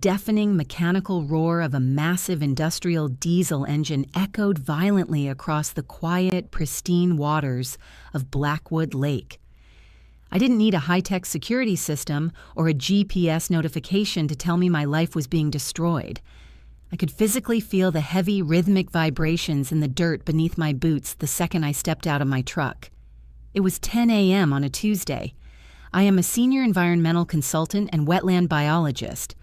Deafening mechanical roar of a massive industrial diesel engine echoed violently across the quiet, pristine waters of Blackwood Lake. I didn't need a high-tech security system or a GPS notification to tell me my life was being destroyed. I could physically feel the heavy, rhythmic vibrations in the dirt beneath my boots the second I stepped out of my truck. It was 10 a.m. on a Tuesday. I am a senior environmental consultant and wetland biologist.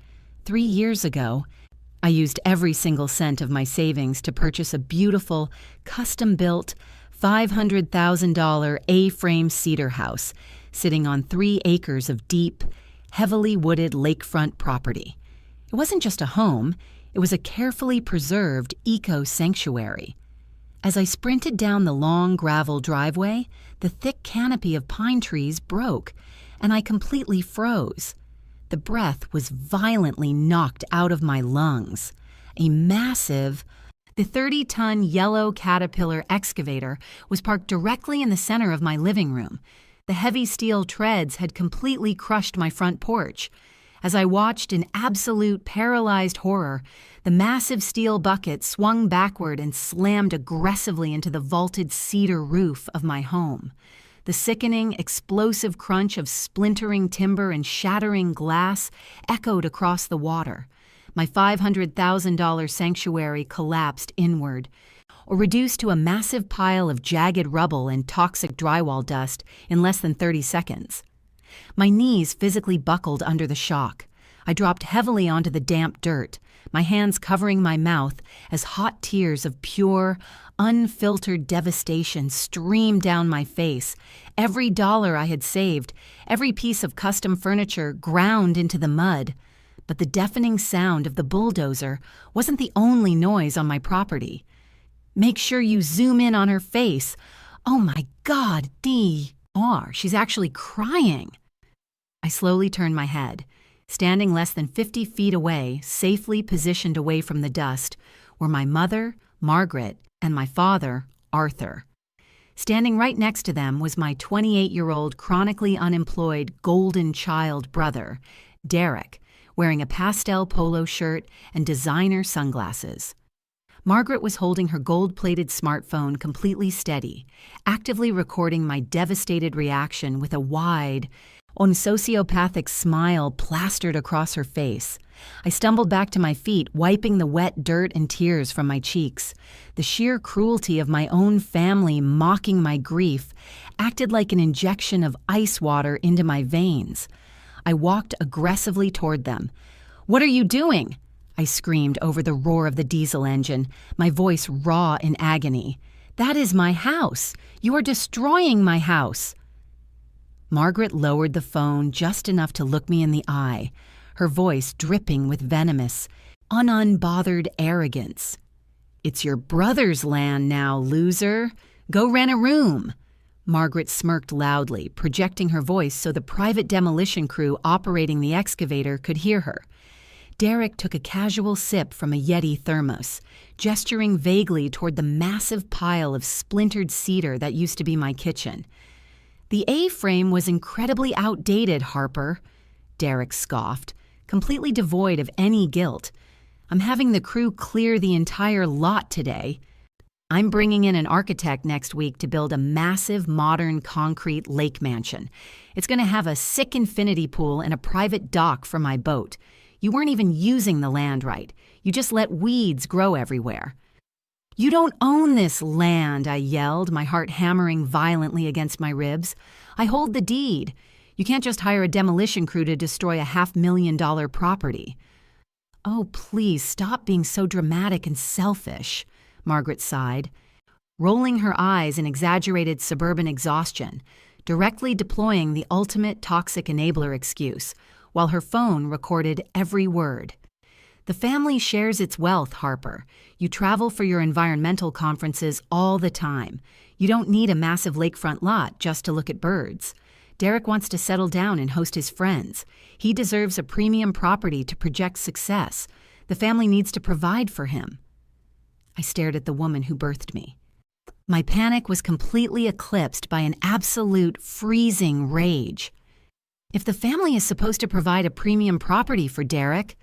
3 years ago, I used every single cent of my savings to purchase a beautiful, custom-built, $500,000 A-frame cedar house sitting on 3 acres of deep, heavily wooded lakefront property. It wasn't just a home, it was a carefully preserved eco-sanctuary. As I sprinted down the long gravel driveway, the thick canopy of pine trees broke, and I completely froze. The breath was violently knocked out of my lungs. The 30-ton yellow Caterpillar excavator was parked directly in the center of my living room. The heavy steel treads had completely crushed my front porch. As I watched in absolute paralyzed horror, the massive steel bucket swung backward and slammed aggressively into the vaulted cedar roof of my home. The sickening, explosive crunch of splintering timber and shattering glass echoed across the water. My $500,000 sanctuary collapsed inward, or reduced to a massive pile of jagged rubble and toxic drywall dust in less than 30 seconds. My knees physically buckled under the shock. I dropped heavily onto the damp dirt, my hands covering my mouth as hot tears of pure, unfiltered devastation streamed down my face. Every dollar I had saved, every piece of custom furniture ground into the mud. But the deafening sound of the bulldozer wasn't the only noise on my property. Make sure you zoom in on her face. Oh my God, she's actually crying. I slowly turned my head. Standing less than 50 feet away, safely positioned away from the dust, were my mother, Margaret, and my father, Arthur. Standing right next to them was my 28-year-old chronically unemployed golden child brother, Derek, wearing a pastel polo shirt and designer sunglasses. Margaret was holding her gold-plated smartphone completely steady, actively recording my devastated reaction with a wide, sociopathic smile plastered across her face. I stumbled back to my feet, wiping the wet dirt and tears from my cheeks. The sheer cruelty of my own family mocking my grief acted like an injection of ice water into my veins. I walked aggressively toward them. "What are you doing?" I screamed over the roar of the diesel engine, my voice raw in agony. "That is my house. You are destroying my house." Margaret lowered the phone just enough to look me in the eye, her voice dripping with venomous, unbothered arrogance. "It's your brother's land now, loser. Go rent a room." Margaret smirked loudly, projecting her voice so the private demolition crew operating the excavator could hear her. Derek took a casual sip from a Yeti thermos, gesturing vaguely toward the massive pile of splintered cedar that used to be my kitchen. "The A-frame was incredibly outdated, Harper," Derek scoffed, completely devoid of any guilt. "I'm having the crew clear the entire lot today. I'm bringing in an architect next week to build a massive modern concrete lake mansion. It's going to have a sick infinity pool and a private dock for my boat. You weren't even using the land right. You just let weeds grow everywhere." "You don't own this land," I yelled, my heart hammering violently against my ribs. "I hold the deed. You can't just hire a demolition crew to destroy a $500,000 property." "Oh, please stop being so dramatic and selfish," Margaret sighed, rolling her eyes in exaggerated suburban exhaustion, directly deploying the ultimate toxic enabler excuse, while her phone recorded every word. "The family shares its wealth, Harper. You travel for your environmental conferences all the time. You don't need a massive lakefront lot just to look at birds. Derek wants to settle down and host his friends. He deserves a premium property to project success. The family needs to provide for him." I stared at the woman who birthed me. My panic was completely eclipsed by an absolute freezing rage. "If the family is supposed to provide a premium property for Derek,"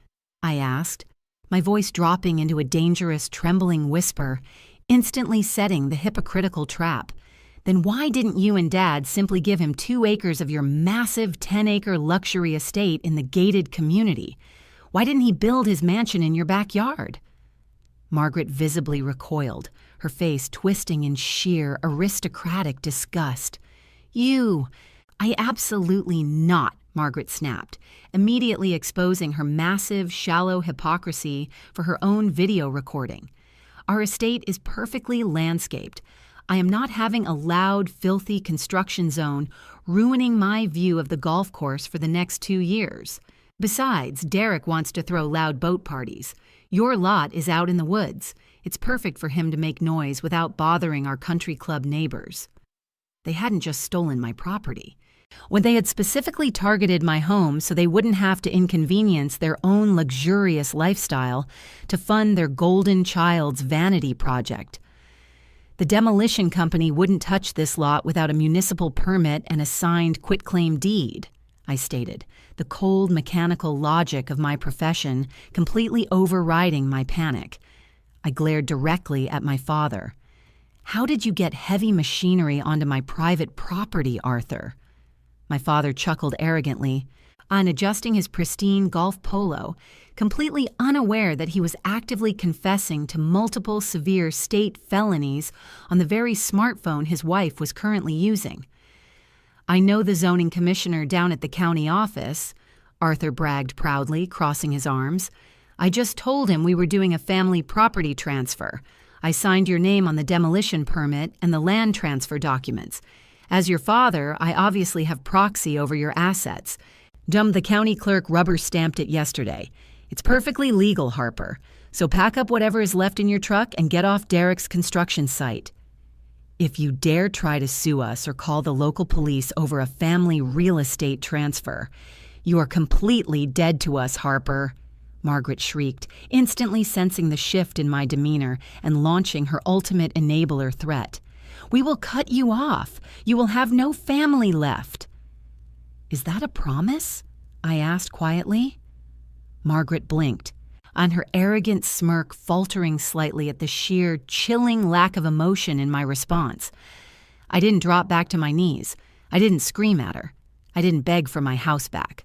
I asked, my voice dropping into a dangerous, trembling whisper, instantly setting the hypocritical trap. Then why didn't you and Dad simply give him 2 acres of your massive 10-acre luxury estate in the gated community? Why didn't he build his mansion in your backyard? Margaret visibly recoiled, her face twisting in sheer, aristocratic disgust. I absolutely not, Margaret snapped, immediately exposing her massive, shallow hypocrisy for her own video recording. Our estate is perfectly landscaped. I am not having a loud, filthy construction zone ruining my view of the golf course for the next 2 years. Besides, Derek wants to throw loud boat parties. Your lot is out in the woods. It's perfect for him to make noise without bothering our country club neighbors. They hadn't just stolen my property. When they had specifically targeted my home so they wouldn't have to inconvenience their own luxurious lifestyle to fund their golden child's vanity project. The demolition company wouldn't touch this lot without a municipal permit and a signed quitclaim deed, I stated, the cold mechanical logic of my profession completely overriding my panic. I glared directly at my father. How did you get heavy machinery onto my private property, Arthur? My father chuckled arrogantly, unadjusting his pristine golf polo, completely unaware that he was actively confessing to multiple severe state felonies on the very smartphone his wife was currently using. I know the zoning commissioner down at the county office, Arthur bragged proudly, crossing his arms. I just told him we were doing a family property transfer. I signed your name on the demolition permit and the land transfer documents. As your father, I obviously have proxy over your assets. The county clerk rubber-stamped it yesterday. It's perfectly legal, Harper. So pack up whatever is left in your truck and get off Derek's construction site. If you dare try to sue us or call the local police over a family real estate transfer, you are completely dead to us, Harper, Margaret shrieked, instantly sensing the shift in my demeanor and launching her ultimate enabler threat. We will cut you off. You will have no family left. Is that a promise? I asked quietly. Margaret blinked, on her arrogant smirk faltering slightly at the sheer, chilling lack of emotion in my response. I didn't drop back to my knees. I didn't scream at her. I didn't beg for my house back.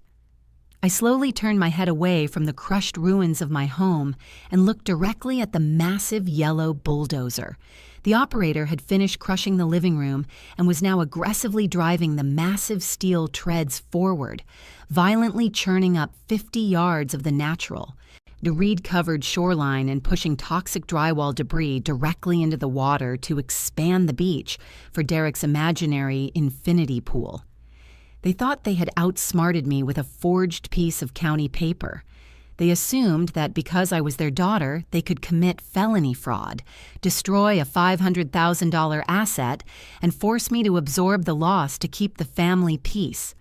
I slowly turned my head away from the crushed ruins of my home and looked directly at the massive yellow bulldozer. The operator had finished crushing the living room and was now aggressively driving the massive steel treads forward, violently churning up 50 yards of the natural, the reed-covered shoreline and pushing toxic drywall debris directly into the water to expand the beach for Derek's imaginary infinity pool. They thought they had outsmarted me with a forged piece of county paper. They assumed that because I was their daughter, they could commit felony fraud, destroy a $500,000 asset, and force me to absorb the loss to keep the family peace.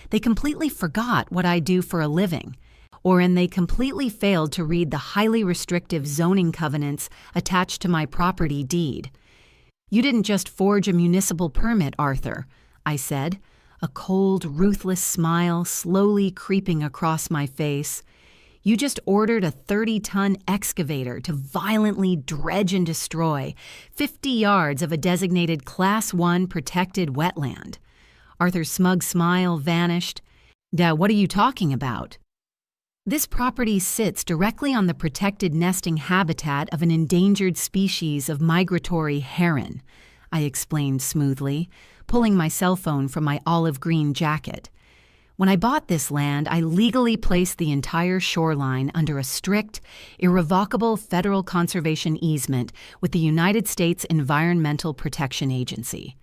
They completely forgot what I do for a living, and they completely failed to read the highly restrictive zoning covenants attached to my property deed. You didn't just forge a municipal permit, Arthur, I said, a cold, ruthless smile slowly creeping across my face. You just ordered a 30-ton excavator to violently dredge and destroy 50 yards of a designated Class 1 protected wetland. Arthur's smug smile vanished. What are you talking about? This property sits directly on the protected nesting habitat of an endangered species of migratory heron, I explained smoothly, pulling my cell phone from my olive green jacket. When I bought this land, I legally placed the entire shoreline under a strict, irrevocable federal conservation easement with the United States Environmental Protection Agency.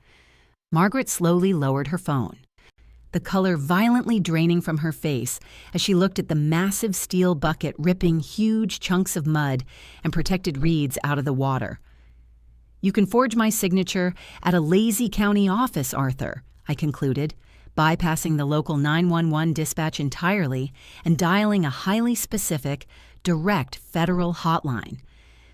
Margaret slowly lowered her phone, the color violently draining from her face as she looked at the massive steel bucket ripping huge chunks of mud and protected reeds out of the water. You can forge my signature at a lazy county office, Arthur, I concluded, bypassing the local 911 dispatch entirely and dialing a highly specific, direct federal hotline.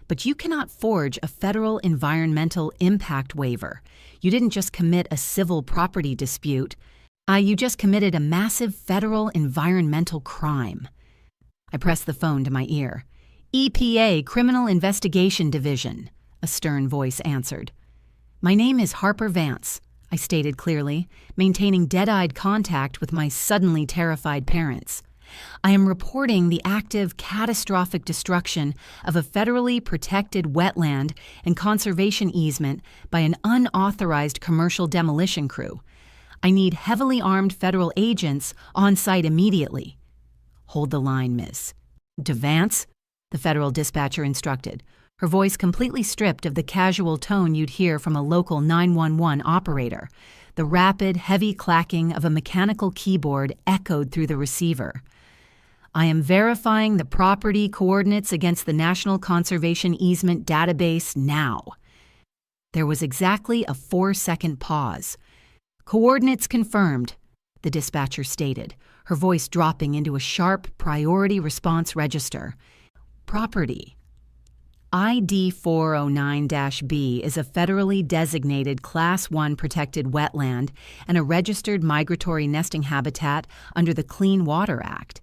But you cannot forge a federal environmental impact waiver. You didn't just commit a civil property dispute. You just committed a massive federal environmental crime. I pressed the phone to my ear. EPA Criminal Investigation Division, a stern voice answered. My name is Harper Vance, I stated clearly, maintaining dead-eyed contact with my suddenly terrified parents. I am reporting the active, catastrophic destruction of a federally protected wetland and conservation easement by an unauthorized commercial demolition crew. I need heavily armed federal agents on site immediately. Hold the line, miss. To Vance? The federal dispatcher instructed, her voice completely stripped of the casual tone you'd hear from a local 911 operator. The rapid, heavy clacking of a mechanical keyboard echoed through the receiver. I am verifying the property coordinates against the National Conservation Easement database now. There was exactly a 4-second pause. Coordinates confirmed, the dispatcher stated, her voice dropping into a sharp priority response register. Property. ID 409-B is a federally designated Class 1 protected wetland and a registered migratory nesting habitat under the Clean Water Act.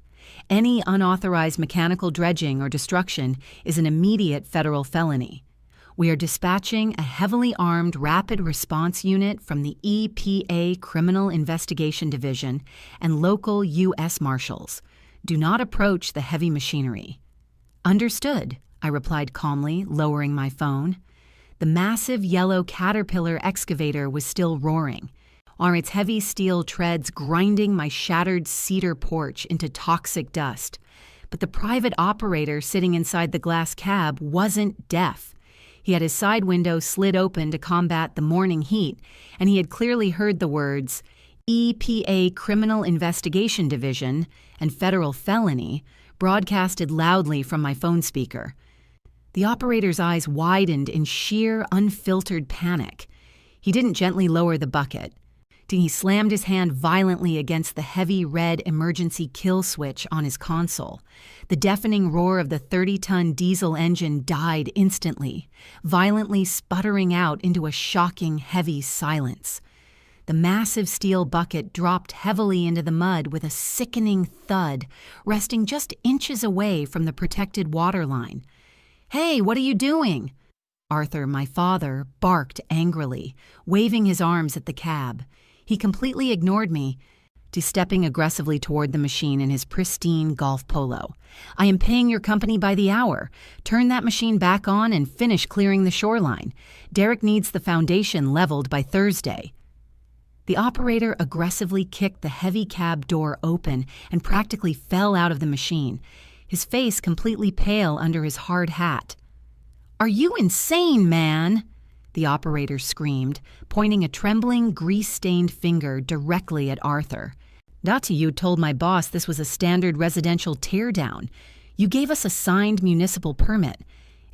Any unauthorized mechanical dredging or destruction is an immediate federal felony. We are dispatching a heavily armed rapid response unit from the EPA Criminal Investigation Division and local U.S. Marshals. Do not approach the heavy machinery. Understood, I replied calmly, lowering my phone. The massive yellow Caterpillar excavator was still roaring, on its heavy steel treads grinding my shattered cedar porch into toxic dust. But the private operator sitting inside the glass cab wasn't deaf. He had his side window slid open to combat the morning heat, and he had clearly heard the words EPA Criminal Investigation Division and Federal Felony broadcasted loudly from my phone speaker. The operator's eyes widened in sheer, unfiltered panic. He didn't gently lower the bucket. He slammed his hand violently against the heavy red emergency kill switch on his console. The deafening roar of the 30-ton diesel engine died instantly, violently sputtering out into a shocking, heavy silence. The massive steel bucket dropped heavily into the mud with a sickening thud, resting just inches away from the protected water line. "Hey, what are you doing?" Arthur, my father, barked angrily, waving his arms at the cab. He completely ignored me, stepping aggressively toward the machine in his pristine golf polo. "I am paying your company by the hour. Turn that machine back on and finish clearing the shoreline. Derek needs the foundation leveled by Thursday." The operator aggressively kicked the heavy cab door open and practically fell out of the machine, his face completely pale under his hard hat. "Are you insane, man?" the operator screamed, pointing a trembling, grease-stained finger directly at Arthur. "Not you told my boss this was a standard residential teardown. You gave us a signed municipal permit.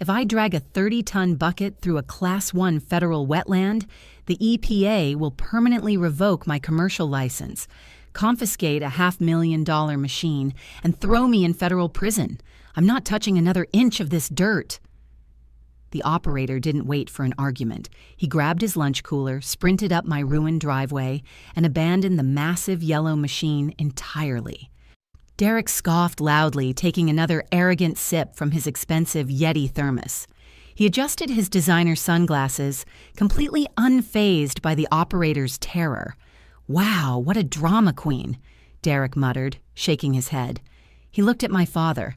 If I drag a 30-ton bucket through a Class 1 federal wetland, the EPA will permanently revoke my commercial license, confiscate a $500,000 machine, and throw me in federal prison. I'm not touching another inch of this dirt." The operator didn't wait for an argument. He grabbed his lunch cooler, sprinted up my ruined driveway, and abandoned the massive yellow machine entirely. Derek scoffed loudly, taking another arrogant sip from his expensive Yeti thermos. He adjusted his designer sunglasses, completely unfazed by the operator's terror. "Wow, what a drama queen," Derek muttered, shaking his head. He looked at my father.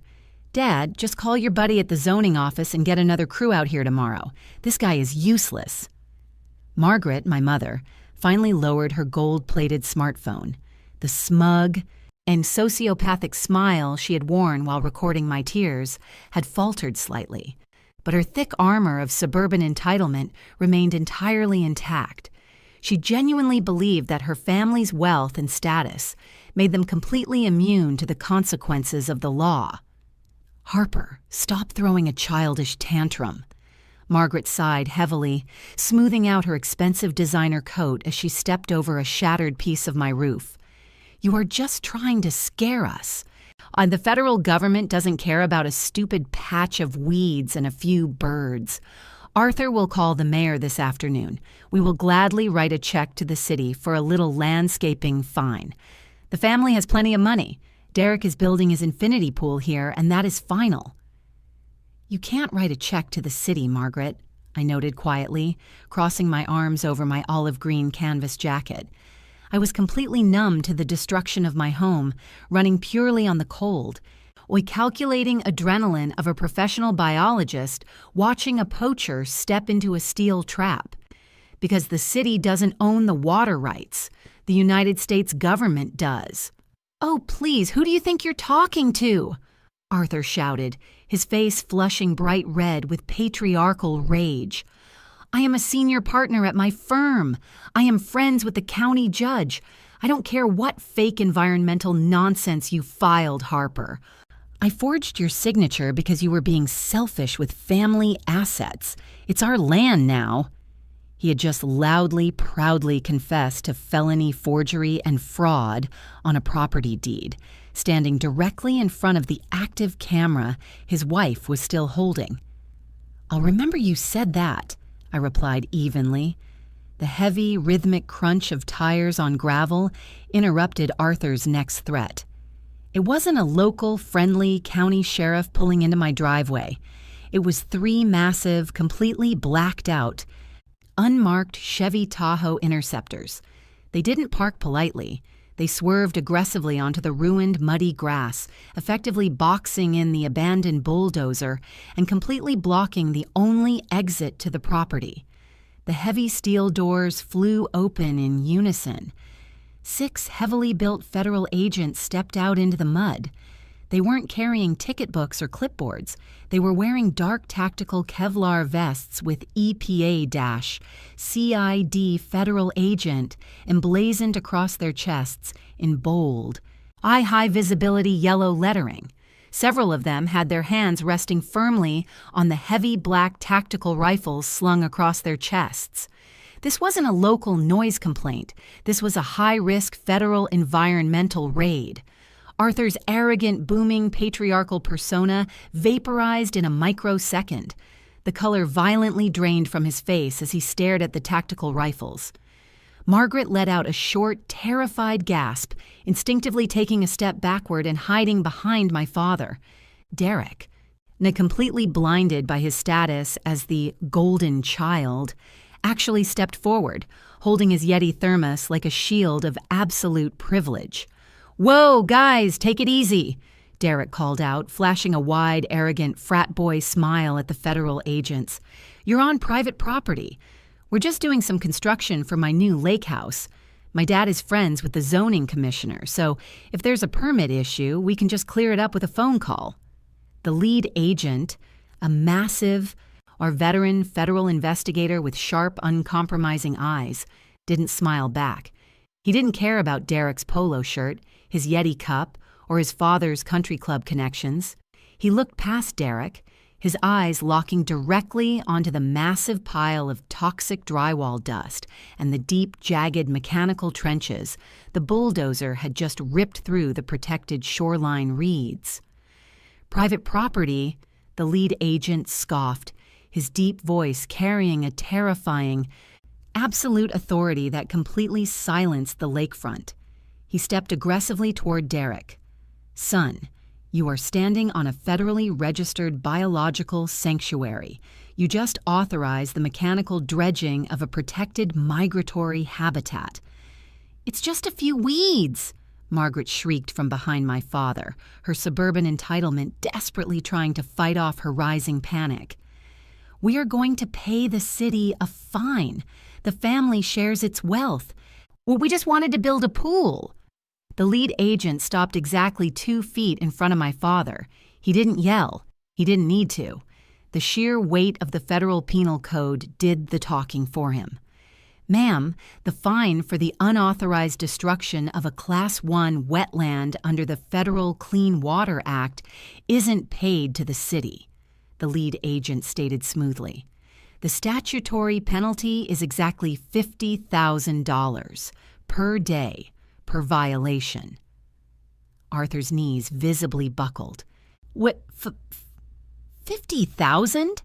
"Dad, just call your buddy at the zoning office and get another crew out here tomorrow. This guy is useless." Margaret, my mother, finally lowered her gold-plated smartphone. The smug and sociopathic smile she had worn while recording my tears had faltered slightly, but her thick armor of suburban entitlement remained entirely intact. She genuinely believed that her family's wealth and status made them completely immune to the consequences of the law. "Harper, stop throwing a childish tantrum." Margaret sighed heavily, smoothing out her expensive designer coat as she stepped over a shattered piece of my roof. "You are just trying to scare us. The federal government doesn't care about a stupid patch of weeds and a few birds. Arthur will call the mayor this afternoon. We will gladly write a check to the city for a little landscaping fine. The family has plenty of money, Derek is building his infinity pool here, and that is final." "You can't write a check to the city, Margaret," I noted quietly, crossing my arms over my olive green canvas jacket. I was completely numb to the destruction of my home, running purely on the cold, or calculating adrenaline of a professional biologist watching a poacher step into a steel trap. Because the city doesn't own the water rights. The United States government does. "Oh, please, who do you think you're talking to?" Arthur shouted, his face flushing bright red with patriarchal rage. "I am a senior partner at my firm. I am friends with the county judge. I don't care what fake environmental nonsense you filed, Harper. I forged your signature because you were being selfish with family assets. It's our land now." He had just loudly, proudly confessed to felony forgery and fraud on a property deed, standing directly in front of the active camera his wife was still holding. "I'll remember you said that," I replied evenly. The heavy, rhythmic crunch of tires on gravel interrupted Arthur's next threat. It wasn't a local, friendly county sheriff pulling into my driveway. It was 3 massive, completely blacked out, unmarked Chevy Tahoe Interceptors. They didn't park politely. They swerved aggressively onto the ruined, muddy grass, effectively boxing in the abandoned bulldozer and completely blocking the only exit to the property. The heavy steel doors flew open in unison. 6 heavily built federal agents stepped out into the mud. They weren't carrying ticket books or clipboards. They were wearing dark tactical Kevlar vests with EPA-CID Federal Agent emblazoned across their chests in bold, high visibility yellow lettering. Several of them had their hands resting firmly on the heavy black tactical rifles slung across their chests. This wasn't a local noise complaint. This was a high-risk federal environmental raid. Arthur's arrogant, booming, patriarchal persona vaporized in a microsecond. The color violently drained from his face as he stared at the tactical rifles. Margaret let out a short, terrified gasp, instinctively taking a step backward and hiding behind my father, Derek. Now, completely blinded by his status as the golden child, actually stepped forward, holding his Yeti thermos like a shield of absolute privilege. "Whoa, guys, take it easy," Derek called out, flashing a wide, arrogant frat boy smile at the federal agents. "You're on private property. We're just doing some construction for my new lake house. My dad is friends with the zoning commissioner, so if there's a permit issue, we can just clear it up with a phone call." The lead agent, a massive, our veteran federal investigator with sharp, uncompromising eyes, didn't smile back. He didn't care about Derek's polo shirt, his Yeti cup, or his father's country club connections. He looked past Derek, his eyes locking directly onto the massive pile of toxic drywall dust and the deep, jagged mechanical trenches the bulldozer had just ripped through the protected shoreline reeds. "Private property," the lead agent scoffed, his deep voice carrying a terrifying, absolute authority that completely silenced the lakefront. He stepped aggressively toward Derek. "Son, you are standing on a federally registered biological sanctuary. You just authorized the mechanical dredging of a protected migratory habitat." "It's just a few weeds," Margaret shrieked from behind my father, her suburban entitlement desperately trying to fight off her rising panic. "We are going to pay the city a fine. The family shares its wealth. Well, we just wanted to build a pool." The lead agent stopped exactly 2 feet in front of my father. He didn't yell. He didn't need to. The sheer weight of the federal penal code did the talking for him. "Ma'am, the fine for the unauthorized destruction of a Class 1 wetland under the Federal Clean Water Act isn't paid to the city," the lead agent stated smoothly. "The statutory penalty is exactly $50,000 per day, per violation." Arthur's knees visibly buckled. "What, 50,000?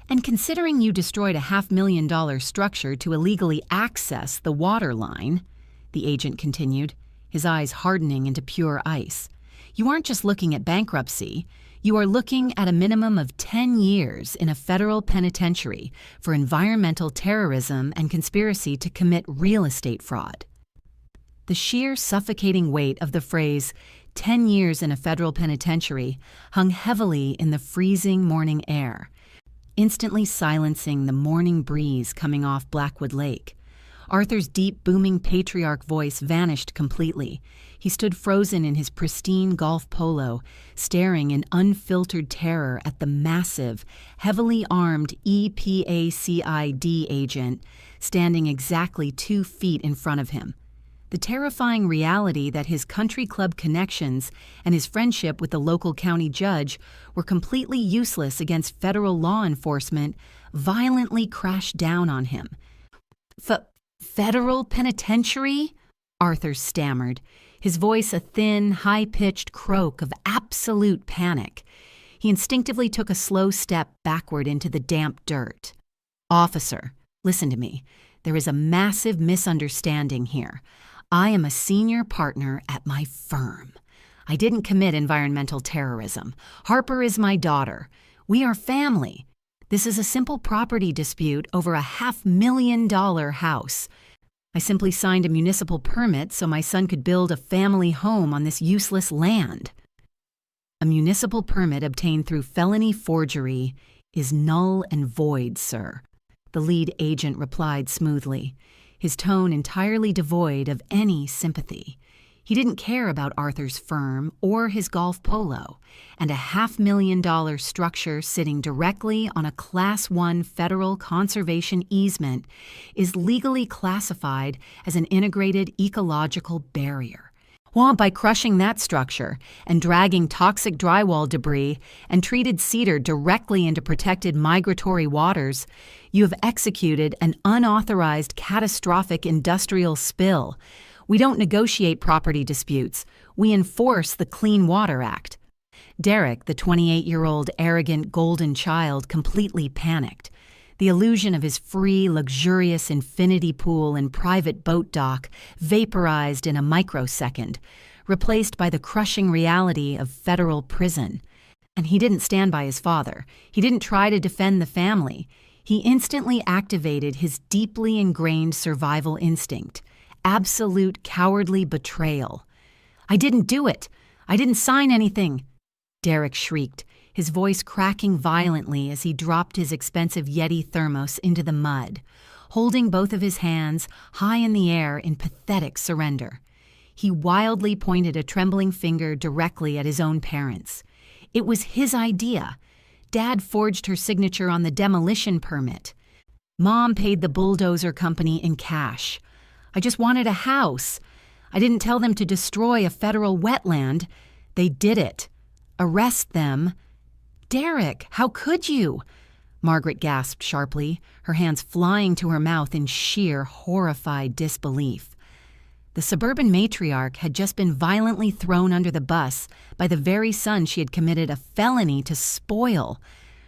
And considering you destroyed a $500,000 structure to illegally access the water line," the agent continued, his eyes hardening into pure ice, You aren't just looking at bankruptcy. You are looking at a minimum of 10 years in a federal penitentiary for environmental terrorism and conspiracy to commit real estate fraud. The sheer suffocating weight of the phrase 10 years in a federal penitentiary hung heavily in the freezing morning air, instantly silencing the morning breeze coming off Blackwood Lake. Arthur's deep, booming patriarch voice vanished completely. He stood frozen in his pristine golf polo, staring in unfiltered terror at the massive, heavily armed EPACID agent standing exactly 2 feet in front of him. The terrifying reality that his country club connections and his friendship with the local county judge were completely useless against federal law enforcement violently crashed down on him. Federal penitentiary? Arthur stammered, his voice a thin, high-pitched croak of absolute panic. He instinctively took a slow step backward into the damp dirt. Officer, listen to me. There is a massive misunderstanding here. I am a senior partner at my firm. I didn't commit environmental terrorism. Harper is my daughter. We are family. This is a simple property dispute over a $500,000 house. I simply signed a municipal permit so my son could build a family home on this useless land. A municipal permit obtained through felony forgery is null and void, sir, the lead agent replied smoothly, his tone entirely devoid of any sympathy. He didn't care about Arthur's firm or his golf polo, and a $500,000 structure sitting directly on a Class 1 federal conservation easement is legally classified as an integrated ecological barrier. Well, by crushing that structure and dragging toxic drywall debris and treated cedar directly into protected migratory waters, you have executed an unauthorized catastrophic industrial spill. We don't negotiate property disputes. We enforce the Clean Water Act. Derek, the 28-year-old arrogant golden child, completely panicked. The illusion of his free, luxurious infinity pool and private boat dock vaporized in a microsecond, replaced by the crushing reality of federal prison. And he didn't stand by his father. He didn't try to defend the family. He instantly activated his deeply ingrained survival instinct, absolute cowardly betrayal. I didn't do it. I didn't sign anything, Derek shrieked, his voice cracking violently as he dropped his expensive Yeti thermos into the mud, holding both of his hands high in the air in pathetic surrender. He wildly pointed a trembling finger directly at his own parents. It was his idea. Dad forged her signature on the demolition permit. Mom paid the bulldozer company in cash. I just wanted a house. I didn't tell them to destroy a federal wetland. They did it. Arrest them. Derek, how could you? Margaret gasped sharply, her hands flying to her mouth in sheer, horrified disbelief. The suburban matriarch had just been violently thrown under the bus by the very son she had committed a felony to spoil.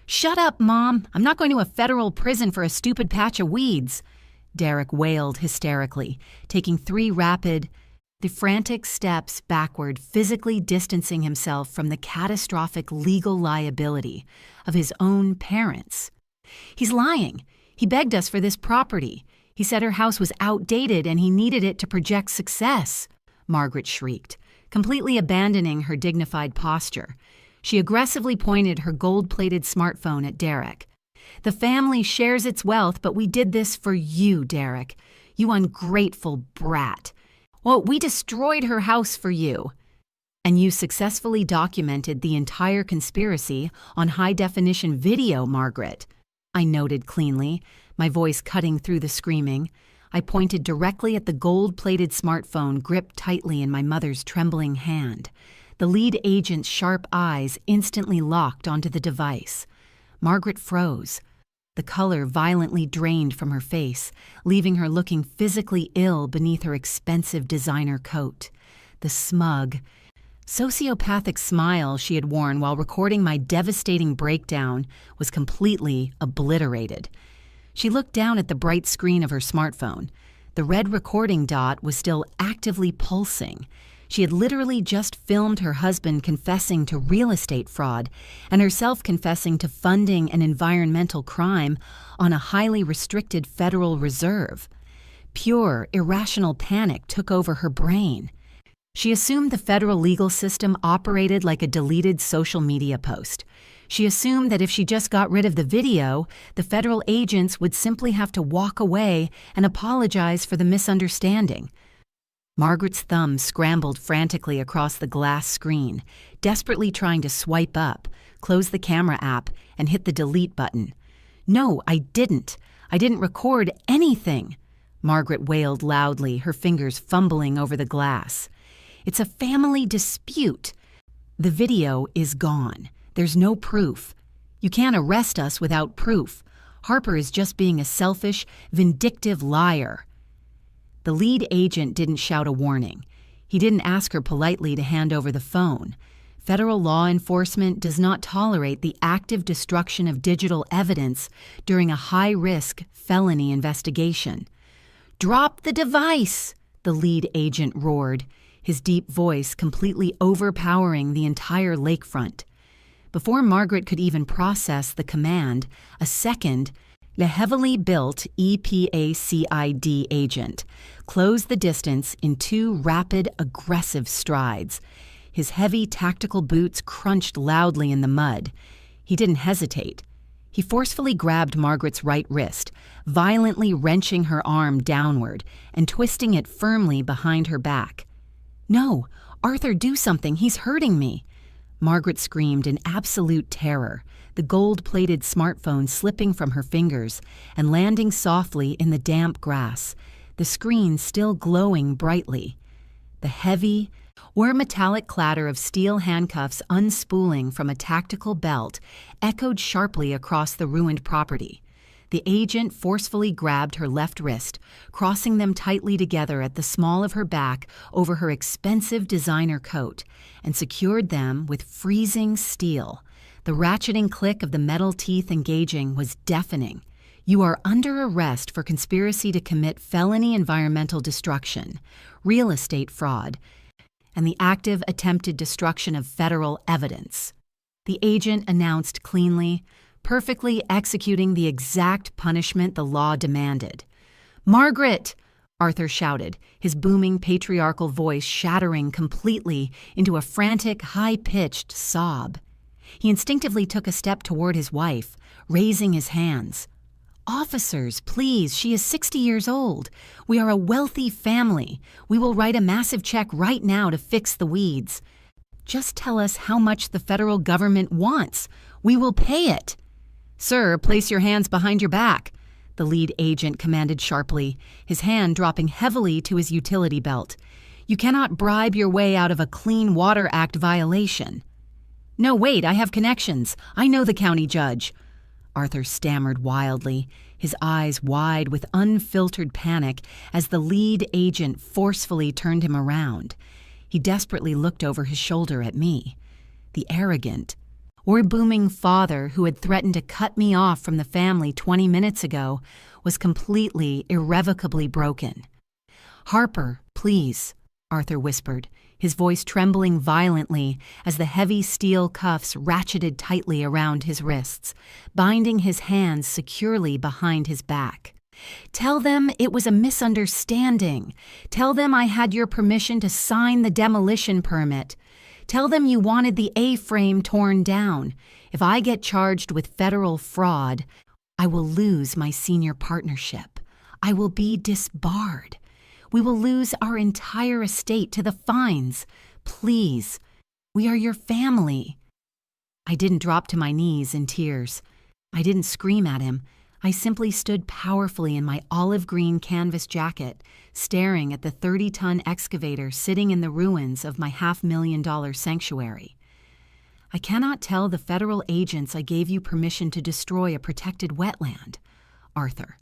Shut up, Mom. I'm not going to a federal prison for a stupid patch of weeds, Derek wailed hysterically, taking 3 rapid, frantic steps backward, physically distancing himself from the catastrophic legal liability of his own parents. He's lying. He begged us for this property. He said her house was outdated and he needed it to project success, Margaret shrieked, completely abandoning her dignified posture. She aggressively pointed her gold-plated smartphone at Derek. The family shares its wealth, but we did this for you, Derek. You ungrateful brat. Well, we destroyed her house for you. And you successfully documented the entire conspiracy on high-definition video, Margaret, I noted cleanly, my voice cutting through the screaming. I pointed directly at the gold-plated smartphone gripped tightly in my mother's trembling hand. The lead agent's sharp eyes instantly locked onto the device. Margaret froze. The color violently drained from her face, leaving her looking physically ill beneath her expensive designer coat. The smug, sociopathic smile she had worn while recording my devastating breakdown was completely obliterated. She looked down at the bright screen of her smartphone. The red recording dot was still actively pulsing. She had literally just filmed her husband confessing to real estate fraud and herself confessing to funding an environmental crime on a highly restricted Federal Reserve. Pure, irrational panic took over her brain. She assumed the federal legal system operated like a deleted social media post. She assumed that if she just got rid of the video, the federal agents would simply have to walk away and apologize for the misunderstanding. Margaret's thumb scrambled frantically across the glass screen, desperately trying to swipe up, close the camera app, and hit the delete button. "No, I didn't. I didn't record anything," Margaret wailed loudly, her fingers fumbling over the glass. "It's a family dispute. The video is gone. There's no proof. You can't arrest us without proof. Harper is just being a selfish, vindictive liar." The lead agent didn't shout a warning. He didn't ask her politely to hand over the phone. Federal law enforcement does not tolerate the active destruction of digital evidence during a high-risk felony investigation. "Drop the device!" the lead agent roared, his deep voice completely overpowering the entire lakefront. Before Margaret could even process the command, a second, the heavily built EPACID agent closed the distance in 2 rapid, aggressive strides. His heavy tactical boots crunched loudly in the mud. He didn't hesitate. He forcefully grabbed Margaret's right wrist, violently wrenching her arm downward and twisting it firmly behind her back. "No, Arthur, do something. He's hurting me." Margaret screamed in absolute terror, the gold-plated smartphone slipping from her fingers and landing softly in the damp grass, the screen still glowing brightly. The heavy, or metallic clatter of steel handcuffs unspooling from a tactical belt echoed sharply across the ruined property. The agent forcefully grabbed her left wrist, crossing them tightly together at the small of her back over her expensive designer coat, and secured them with freezing steel. The ratcheting click of the metal teeth engaging was deafening. "You are under arrest for conspiracy to commit felony environmental destruction, real estate fraud, and the active attempted destruction of federal evidence," the agent announced cleanly, perfectly executing the exact punishment the law demanded. "Margaret!" Arthur shouted, his booming patriarchal voice shattering completely into a frantic, high-pitched sob. He instinctively took a step toward his wife, raising his hands. "Officers, please, she is 60 years old. We are a wealthy family. We will write a massive check right now to fix the weeds. Just tell us how much the federal government wants. We will pay it." "Sir, place your hands behind your back," the lead agent commanded sharply, his hand dropping heavily to his utility belt. "You cannot bribe your way out of a Clean Water Act violation." "No, wait, I have connections. I know the county judge." Arthur stammered wildly, his eyes wide with unfiltered panic as the lead agent forcefully turned him around. He desperately looked over his shoulder at me. The arrogant, or booming father who had threatened to cut me off from the family 20 minutes ago was completely, irrevocably broken. "Harper, please," Arthur whispered, his voice trembling violently as the heavy steel cuffs ratcheted tightly around his wrists, binding his hands securely behind his back. "Tell them it was a misunderstanding. Tell them I had your permission to sign the demolition permit. Tell them you wanted the A-frame torn down. If I get charged with federal fraud, I will lose my senior partnership. I will be disbarred. We will lose our entire estate to the fines. Please, we are your family." I didn't drop to my knees in tears. I didn't scream at him. I simply stood powerfully in my olive green canvas jacket, staring at the 30-ton excavator sitting in the ruins of my $500,000 sanctuary. "I cannot tell the federal agents I gave you permission to destroy a protected wetland, Arthur,"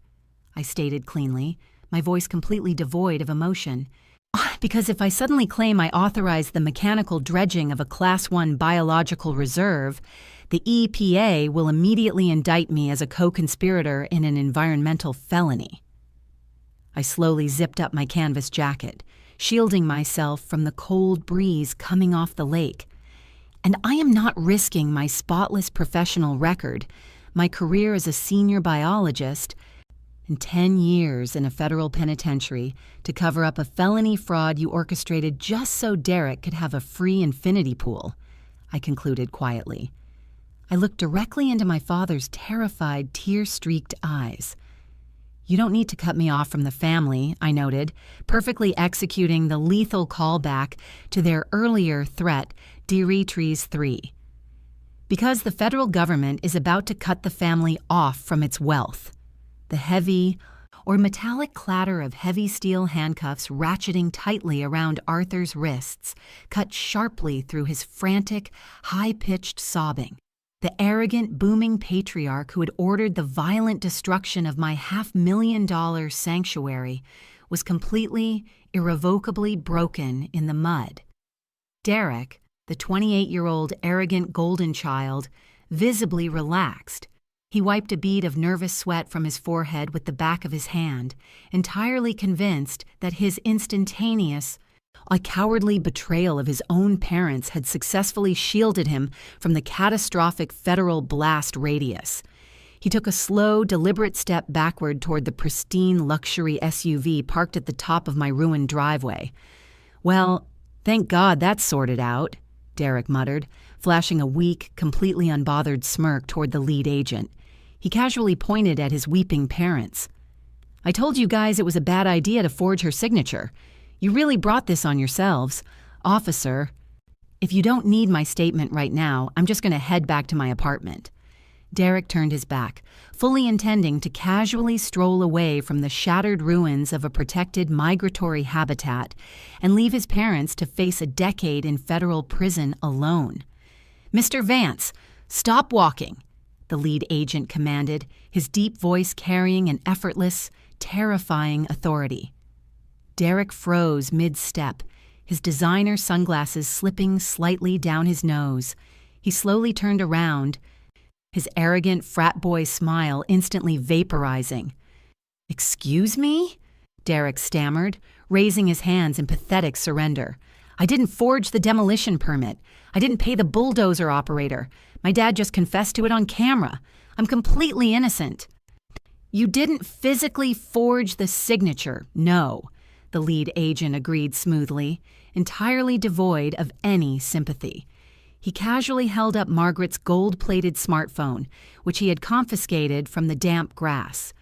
I stated cleanly, my voice completely devoid of emotion, "because if I suddenly claim I authorized the mechanical dredging of a Class 1 biological reserve, the EPA will immediately indict me as a co-conspirator in an environmental felony." I slowly zipped up my canvas jacket, shielding myself from the cold breeze coming off the lake. And I am not risking my spotless professional record, my career as a senior biologist, and 10 years in a federal penitentiary to cover up a felony fraud you orchestrated just so Derek could have a free infinity pool, I concluded quietly. I looked directly into my father's terrified, tear-streaked eyes. You don't need to cut me off from the family, I noted, perfectly executing the lethal callback to their earlier threat, Diretries 3. Because the federal government is about to cut the family off from its wealth. The heavy or metallic clatter of heavy steel handcuffs ratcheting tightly around Arthur's wrists cut sharply through his frantic, high-pitched sobbing. The arrogant, booming patriarch who had ordered the violent destruction of my $500,000 sanctuary was completely, irrevocably broken in the mud. Derek, the 28-year-old arrogant golden child, visibly relaxed. He wiped a bead of nervous sweat from his forehead with the back of his hand, entirely convinced that his instantaneous, a cowardly betrayal of his own parents had successfully shielded him from the catastrophic federal blast radius. He took a slow, deliberate step backward toward the pristine luxury SUV parked at the top of my ruined driveway. "Well, thank God that's sorted out," Derek muttered, flashing a weak, completely unbothered smirk toward the lead agent. He casually pointed at his weeping parents. "I told you guys it was a bad idea to forge her signature. You really brought this on yourselves. Officer, if you don't need my statement right now, I'm just going to head back to my apartment." Derek turned his back, fully intending to casually stroll away from the shattered ruins of a protected migratory habitat and leave his parents to face a decade in federal prison alone. "Mr. Vance, stop walking," the lead agent commanded, his deep voice carrying an effortless, terrifying authority. Derek froze mid-step, his designer sunglasses slipping slightly down his nose. He slowly turned around, his arrogant frat boy smile instantly vaporizing. "Excuse me?" Derek stammered, raising his hands in pathetic surrender. "I didn't forge the demolition permit. I didn't pay the bulldozer operator. My dad just confessed to it on camera. I'm completely innocent." "You didn't physically forge the signature, no," the lead agent agreed smoothly, entirely devoid of any sympathy. He casually held up Margaret's gold-plated smartphone, which he had confiscated from the damp grass,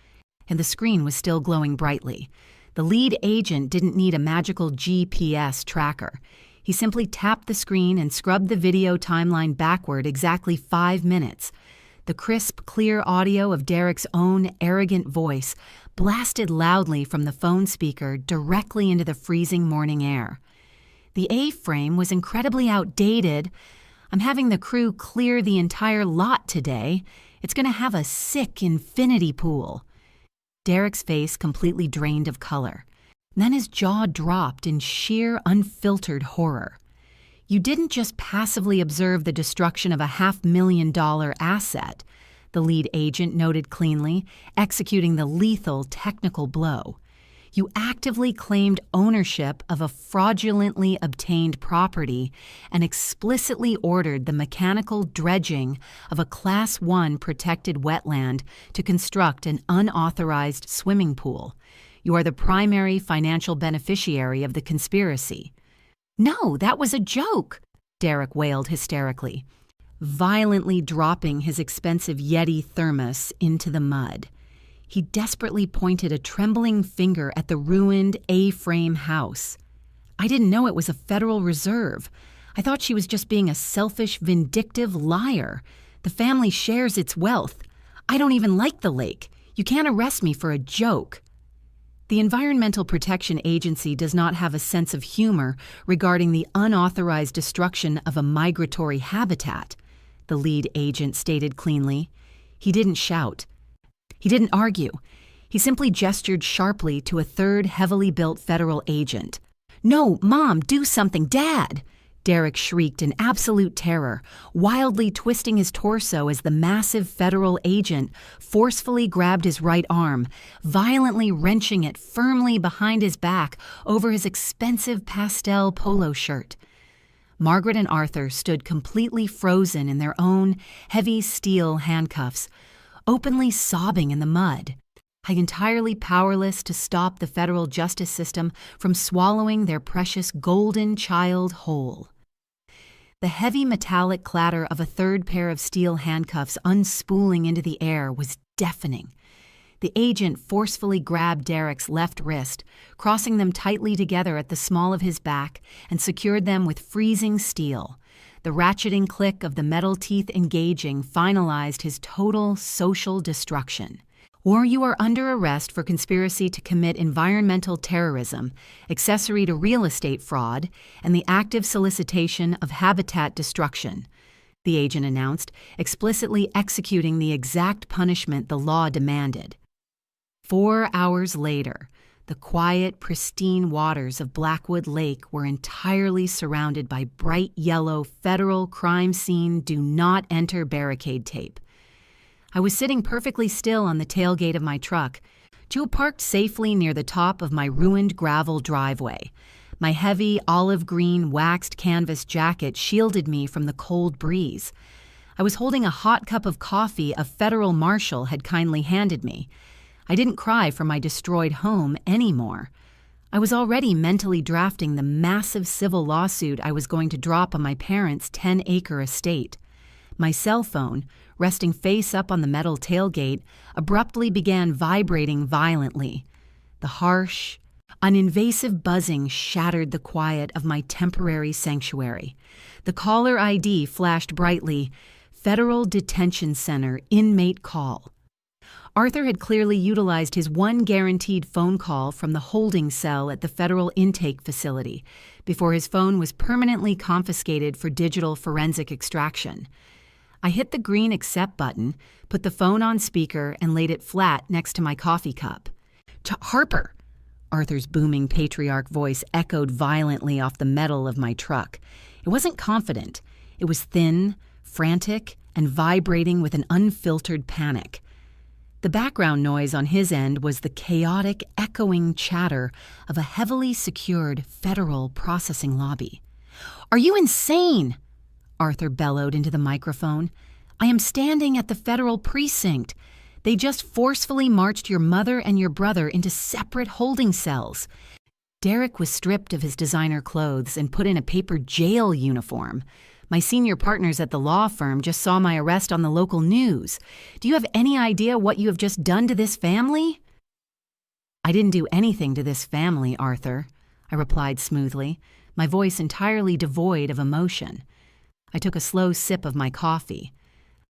and the screen was still glowing brightly. The lead agent didn't need a magical GPS tracker. He simply tapped the screen and scrubbed the video timeline backward exactly 5 minutes. The crisp, clear audio of Derek's own arrogant voice blasted loudly from the phone speaker directly into the freezing morning air. The A-frame was incredibly outdated. "I'm having the crew clear the entire lot today. It's going to have a sick infinity pool." Derek's face completely drained of color. Then his jaw dropped in sheer, unfiltered horror. "You didn't just passively observe the destruction of a $500,000 asset," the lead agent noted cleanly, executing the lethal technical blow. "You actively claimed ownership of a fraudulently obtained property and explicitly ordered the mechanical dredging of a Class 1 protected wetland to construct an unauthorized swimming pool. You are the primary financial beneficiary of the conspiracy." "No, that was a joke," Derek wailed hysterically, violently dropping his expensive Yeti thermos into the mud. He desperately pointed a trembling finger at the ruined A-frame house. "I didn't know it was a Federal Reserve. I thought she was just being a selfish, vindictive liar. The family shares its wealth. I don't even like the lake. You can't arrest me for a joke." The Environmental Protection Agency does not have a sense of humor regarding the unauthorized destruction of a migratory habitat, the lead agent stated cleanly. He didn't shout. He didn't argue. He simply gestured sharply to a third heavily built federal agent. "No, Mom, do something, Dad!" Derek shrieked in absolute terror, wildly twisting his torso as the massive federal agent forcefully grabbed his right arm, violently wrenching it firmly behind his back over his expensive pastel polo shirt. Margaret and Arthur stood completely frozen in their own heavy steel handcuffs, openly sobbing in the mud, entirely powerless to stop the federal justice system from swallowing their precious golden child whole. The heavy metallic clatter of a third pair of steel handcuffs unspooling into the air was deafening. The agent forcefully grabbed Derek's left wrist, crossing them tightly together at the small of his back, and secured them with freezing steel. The ratcheting click of the metal teeth engaging finalized his total social destruction. Or you are under arrest for conspiracy to commit environmental terrorism, accessory to real estate fraud, and the active solicitation of habitat destruction, the agent announced, explicitly executing the exact punishment the law demanded. 4 hours later, the quiet, pristine waters of Blackwood Lake were entirely surrounded by bright yellow federal crime scene do not enter barricade tape. I was sitting perfectly still on the tailgate of my truck, Joe parked safely near the top of my ruined gravel driveway. My heavy olive green waxed canvas jacket shielded me from the cold breeze. I was holding a hot cup of coffee a federal marshal had kindly handed me. I didn't cry for my destroyed home anymore. I was already mentally drafting the massive civil lawsuit I was going to drop on my parents' 10-acre estate. My cell phone, resting face up on the metal tailgate, abruptly began vibrating violently. The harsh, uninvasive buzzing shattered the quiet of my temporary sanctuary. The caller ID flashed brightly, Federal Detention Center, inmate call. Arthur had clearly utilized his one guaranteed phone call from the holding cell at the federal intake facility before his phone was permanently confiscated for digital forensic extraction. I hit the green accept button, put the phone on speaker, and laid it flat next to my coffee cup. Harper! Arthur's booming patriarch voice echoed violently off the metal of my truck. It wasn't confident. It was thin, frantic, and vibrating with an unfiltered panic. The background noise on his end was the chaotic, echoing chatter of a heavily secured federal processing lobby. "Are you insane?" Arthur bellowed into the microphone. "I am standing at the federal precinct. They just forcefully marched your mother and your brother into separate holding cells." Derek was stripped of his designer clothes and put in a paper jail uniform. My senior partners at the law firm just saw my arrest on the local news. Do you have any idea what you have just done to this family? "I didn't do anything to this family, Arthur," I replied smoothly, my voice entirely devoid of emotion. I took a slow sip of my coffee.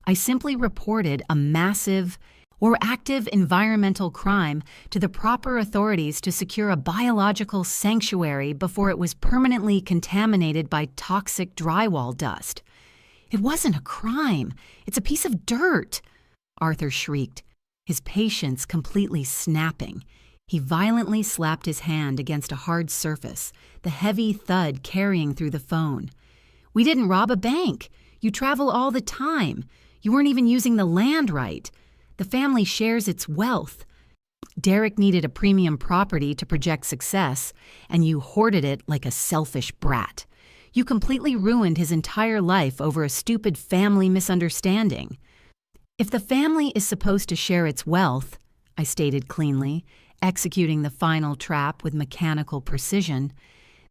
I simply reported a massive or active environmental crime to the proper authorities to secure a biological sanctuary before it was permanently contaminated by toxic drywall dust. "It wasn't a crime. It's a piece of dirt," Arthur shrieked, his patience completely snapping. He violently slapped his hand against a hard surface, the heavy thud carrying through the phone. "We didn't rob a bank. You travel all the time. You weren't even using the land right. The family shares its wealth. Derek needed a premium property to project success, and you hoarded it like a selfish brat. You completely ruined his entire life over a stupid family misunderstanding. If the family is supposed to share its wealth," I stated cleanly, executing the final trap with mechanical precision,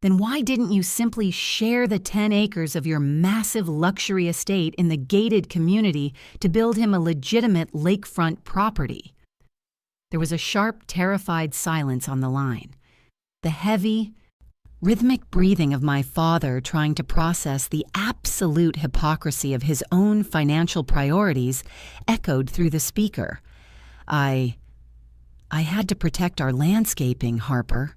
"then why didn't you simply share the 10 acres of your massive luxury estate in the gated community to build him a legitimate lakefront property?" There was a sharp, terrified silence on the line. The heavy, rhythmic breathing of my father trying to process the absolute hypocrisy of his own financial priorities echoed through the speaker. I had to protect our landscaping, Harper,"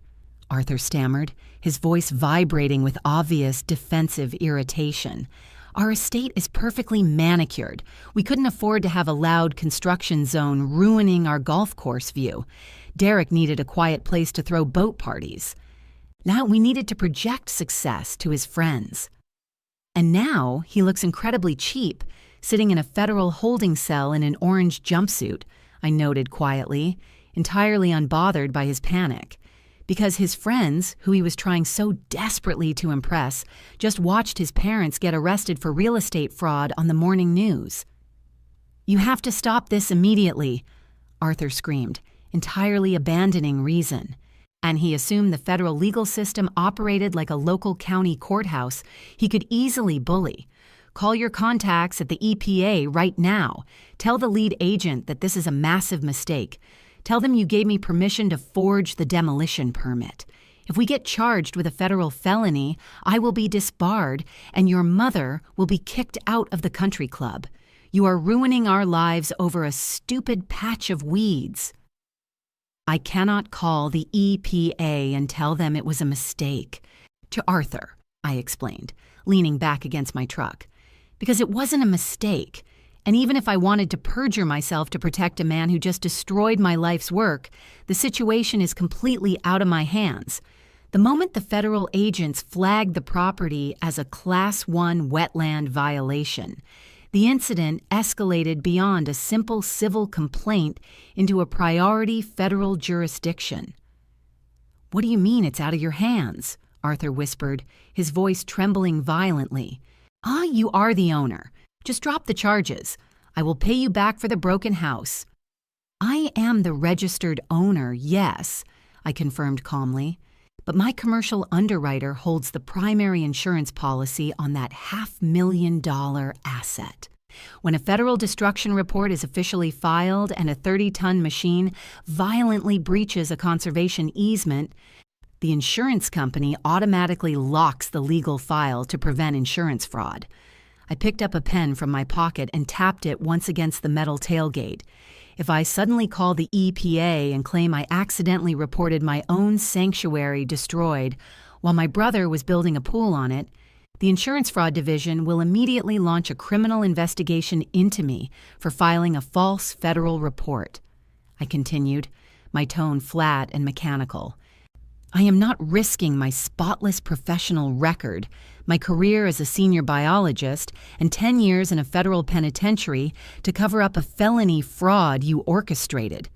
Arthur stammered, his voice vibrating with obvious defensive irritation. "Our estate is perfectly manicured. We couldn't afford to have a loud construction zone ruining our golf course view. Derek needed a quiet place to throw boat parties. Now we needed to project success to his friends." And now he looks incredibly cheap, sitting in a federal holding cell in an orange jumpsuit, I noted quietly, entirely unbothered by his panic. Because his friends, who he was trying so desperately to impress, just watched his parents get arrested for real estate fraud on the morning news. "You have to stop this immediately," Arthur screamed, entirely abandoning reason. And he assumed the federal legal system operated like a local county courthouse he could easily bully. "Call your contacts at the EPA right now. Tell the lead agent that this is a massive mistake. Tell them you gave me permission to forge the demolition permit. If we get charged with a federal felony, I will be disbarred, and your mother will be kicked out of the country club. You are ruining our lives over a stupid patch of weeds." "I cannot call the EPA and tell them it was a mistake." To Arthur, I explained, leaning back against my truck. "Because it wasn't a mistake. And even if I wanted to perjure myself to protect a man who just destroyed my life's work, the situation is completely out of my hands. The moment the federal agents flagged the property as a Class 1 wetland violation, the incident escalated beyond a simple civil complaint into a priority federal jurisdiction." "What do you mean it's out of your hands?" Arthur whispered, his voice trembling violently. You are the owner. Just drop the charges. I will pay you back for the broken house." "I am the registered owner, yes," I confirmed calmly. "But my commercial underwriter holds the primary insurance policy on that $500,000 asset. When a federal destruction report is officially filed and a 30-ton machine violently breaches a conservation easement, the insurance company automatically locks the legal file to prevent insurance fraud." I picked up a pen from my pocket and tapped it once against the metal tailgate. If I suddenly call the EPA and claim I accidentally reported my own sanctuary destroyed while my brother was building a pool on it, the Insurance Fraud Division will immediately launch a criminal investigation into me for filing a false federal report. I continued, my tone flat and mechanical. "I am not risking my spotless professional record, my career as a senior biologist, and 10 years in a federal penitentiary to cover up a felony fraud you orchestrated.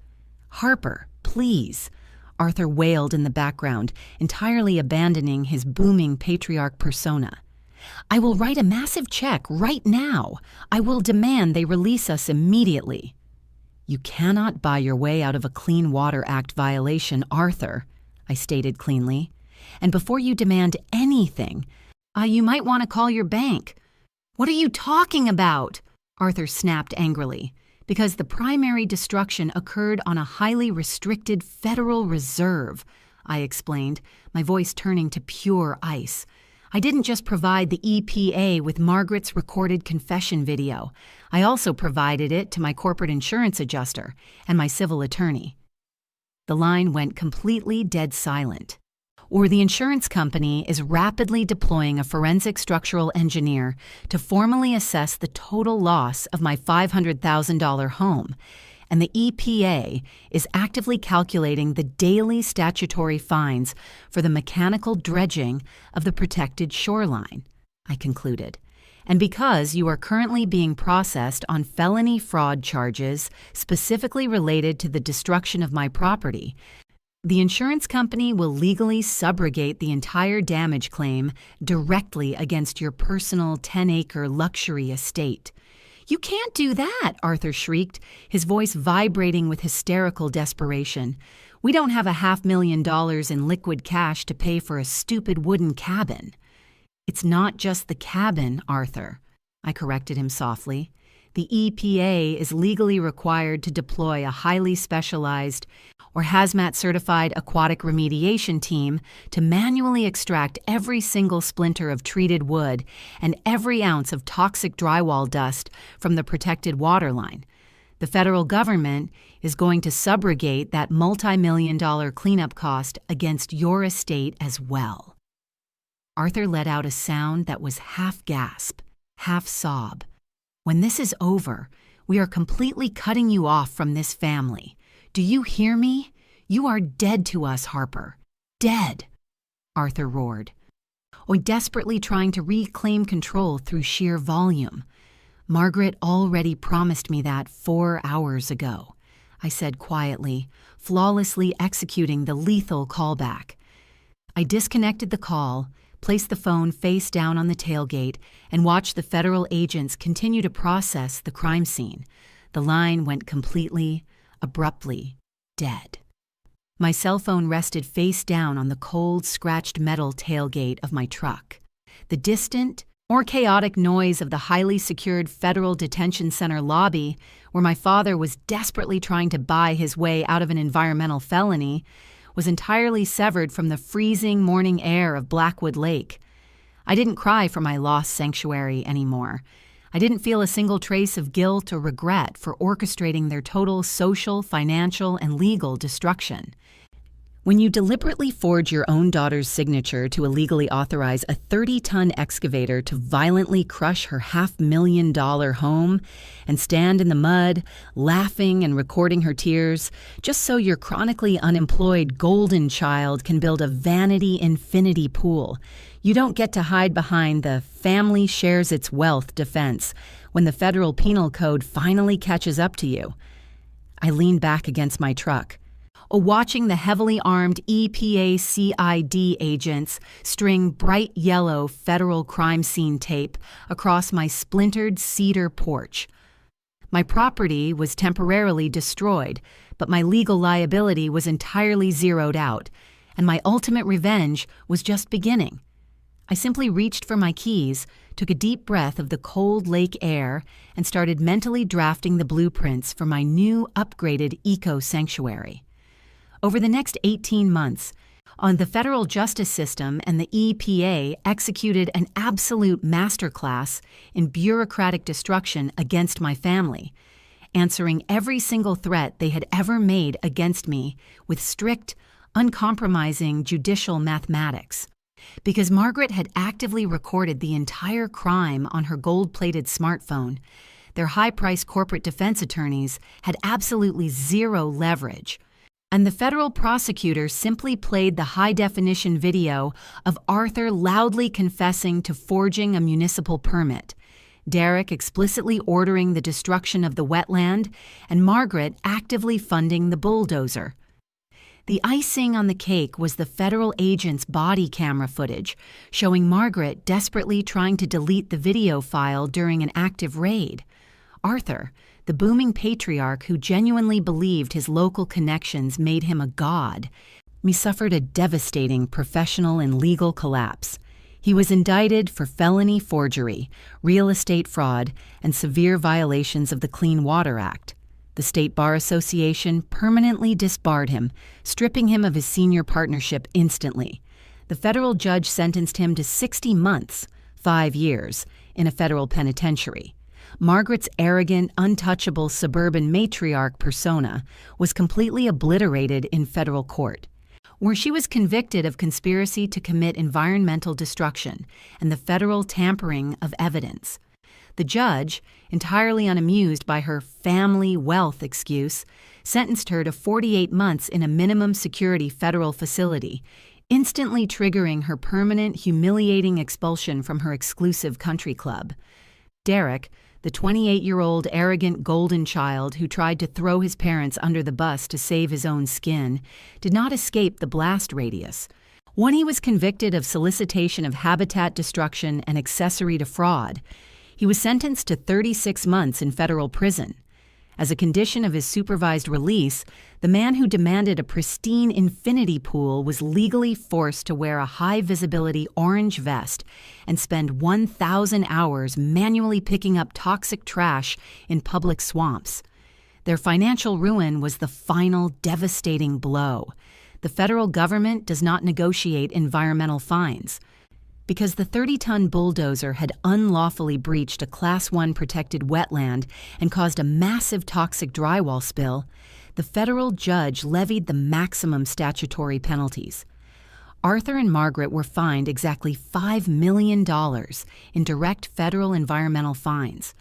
Harper, please," Arthur wailed in the background, entirely abandoning his booming patriarch persona. "I will write a massive check right now. I will demand they release us immediately." "You cannot buy your way out of a Clean Water Act violation, Arthur," I stated cleanly. "And before you demand anything, you might want to call your bank." "What are you talking about?" Arthur snapped angrily. "Because the primary destruction occurred on a highly restricted federal reserve," I explained, my voice turning to pure ice. "I didn't just provide the EPA with Margaret's recorded confession video. I also provided it to my corporate insurance adjuster and my civil attorney." The line went completely dead silent. Or the insurance company is rapidly deploying a forensic structural engineer to formally assess the total loss of my $500,000 home, and the EPA is actively calculating the daily statutory fines for the mechanical dredging of the protected shoreline, I concluded. And because you are currently being processed on felony fraud charges specifically related to the destruction of my property, the insurance company will legally subrogate the entire damage claim directly against your personal 10-acre luxury estate. "You can't do that," Arthur shrieked, his voice vibrating with hysterical desperation. "We don't have $500,000 in liquid cash to pay for a stupid wooden cabin." "It's not just the cabin, Arthur," I corrected him softly. "The EPA is legally required to deploy a highly specialized or hazmat-certified aquatic remediation team to manually extract every single splinter of treated wood and every ounce of toxic drywall dust from the protected waterline. The federal government is going to subrogate that multi-million-dollar cleanup cost against your estate as well." Arthur let out a sound that was half gasp, half sob. "When this is over, we are completely cutting you off from this family. Do you hear me? You are dead to us, Harper. Dead," Arthur roared. or desperately trying to reclaim control through sheer volume. Margaret already promised me that 4 hours ago, I said quietly, flawlessly executing the lethal callback. I disconnected the call, placed the phone face down on the tailgate, and watched the federal agents continue to process the crime scene. The line went completely, abruptly, dead. My cell phone rested face down on the cold, scratched metal tailgate of my truck. The distant, or chaotic noise of the highly secured federal detention center lobby, where my father was desperately trying to buy his way out of an environmental felony, was entirely severed from the freezing morning air of Blackwood Lake. I didn't cry for my lost sanctuary anymore. I didn't feel a single trace of guilt or regret for orchestrating their total social, financial, and legal destruction. When you deliberately forge your own daughter's signature to illegally authorize a 30-ton excavator to violently crush her $500,000 home and stand in the mud, laughing and recording her tears, just so your chronically unemployed golden child can build a vanity infinity pool, you don't get to hide behind the family shares its wealth defense when the federal penal code finally catches up to you. I leaned back against my truck, watching the heavily armed EPA CID agents string bright yellow federal crime scene tape across my splintered cedar porch. My property was temporarily destroyed, but my legal liability was entirely zeroed out, and my ultimate revenge was just beginning. I simply reached for my keys, took a deep breath of the cold lake air, and started mentally drafting the blueprints for my new upgraded eco-sanctuary. Over the next 18 months, the federal justice system and the EPA executed an absolute masterclass in bureaucratic destruction against my family, answering every single threat they had ever made against me with strict, uncompromising judicial mathematics. Because Margaret had actively recorded the entire crime on her gold-plated smartphone, their high-priced corporate defense attorneys had absolutely zero leverage, and the federal prosecutor simply played the high-definition video of Arthur loudly confessing to forging a municipal permit, Derek explicitly ordering the destruction of the wetland, and Margaret actively funding the bulldozer. The icing on the cake was the federal agent's body camera footage, showing Margaret desperately trying to delete the video file during an active raid. Arthur, the booming patriarch who genuinely believed his local connections made him a god, suffered a devastating professional and legal collapse. He was indicted for felony forgery, real estate fraud, and severe violations of the Clean Water Act. The State Bar Association permanently disbarred him, stripping him of his senior partnership instantly. The federal judge sentenced him to 60 months, 5 years, in a federal penitentiary. Margaret's arrogant, untouchable suburban matriarch persona was completely obliterated in federal court, where she was convicted of conspiracy to commit environmental destruction and the federal tampering of evidence. The judge, entirely unamused by her family wealth excuse, sentenced her to 48 months in a minimum security federal facility, instantly triggering her permanent, humiliating expulsion from her exclusive country club. Derek, the 28-year-old arrogant golden child who tried to throw his parents under the bus to save his own skin, did not escape the blast radius. When he was convicted of solicitation of habitat destruction and accessory to fraud, he was sentenced to 36 months in federal prison. As a condition of his supervised release, the man who demanded a pristine infinity pool was legally forced to wear a high-visibility orange vest and spend 1,000 hours manually picking up toxic trash in public swamps. Their financial ruin was the final devastating blow. The federal government does not negotiate environmental fines. Because the 30-ton bulldozer had unlawfully breached a Class 1 protected wetland and caused a massive toxic drywall spill, the federal judge levied the maximum statutory penalties. Arthur and Margaret were fined exactly $5 million in direct federal environmental fines.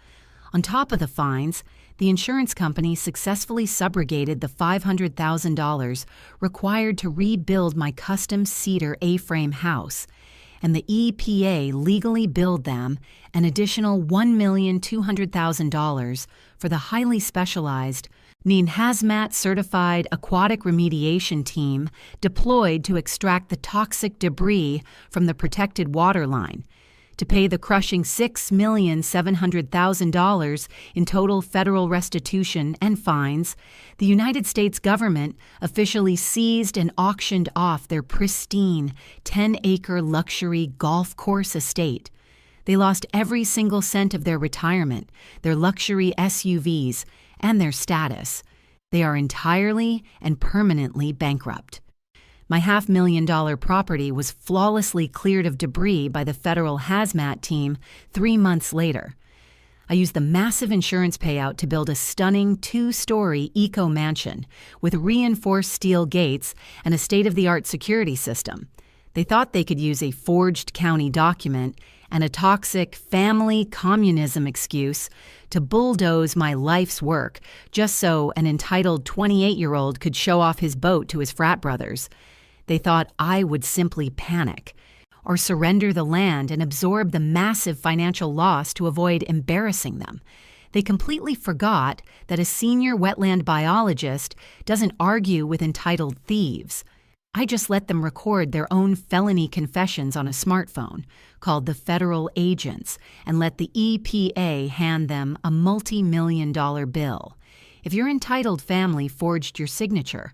On top of the fines, the insurance company successfully subrogated the $500,000 required to rebuild my custom cedar A-frame house, and the EPA legally billed them an additional $1,200,000 for the highly specialized, hazmat-certified aquatic remediation team deployed to extract the toxic debris from the protected water line, to pay the crushing $6,700,000 in total federal restitution and fines. The United States government officially seized and auctioned off their pristine 10-acre luxury golf course estate. They lost every single cent of their retirement, their luxury SUVs, and their status. They are entirely and permanently bankrupt. My $500,000 property was flawlessly cleared of debris by the federal hazmat team 3 months later. I used the massive insurance payout to build a stunning 2-story eco-mansion with reinforced steel gates and a state-of-the-art security system. They thought they could use a forged county document and a toxic family communism excuse to bulldoze my life's work just so an entitled 28-year-old could show off his boat to his frat brothers. They thought I would simply panic or surrender the land and absorb the massive financial loss to avoid embarrassing them. They completely forgot that a senior wetland biologist doesn't argue with entitled thieves. I just let them record their own felony confessions on a smartphone called the federal agents and let the EPA hand them a multi-million-dollar bill. If your entitled family forged your signature,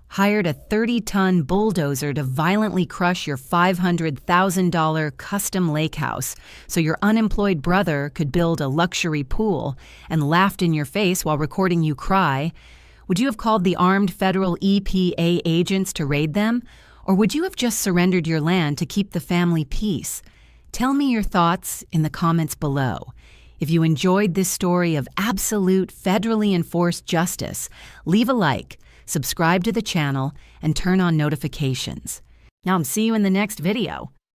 hired a 30-ton bulldozer to violently crush your $500,000 custom lake house so your unemployed brother could build a luxury pool and laughed in your face while recording you cry, would you have called the armed federal EPA agents to raid them? Or would you have just surrendered your land to keep the family peace? Tell me your thoughts in the comments below. If you enjoyed this story of absolute federally enforced justice, leave a like, subscribe to the channel, and turn on notifications. Now, see you in the next video.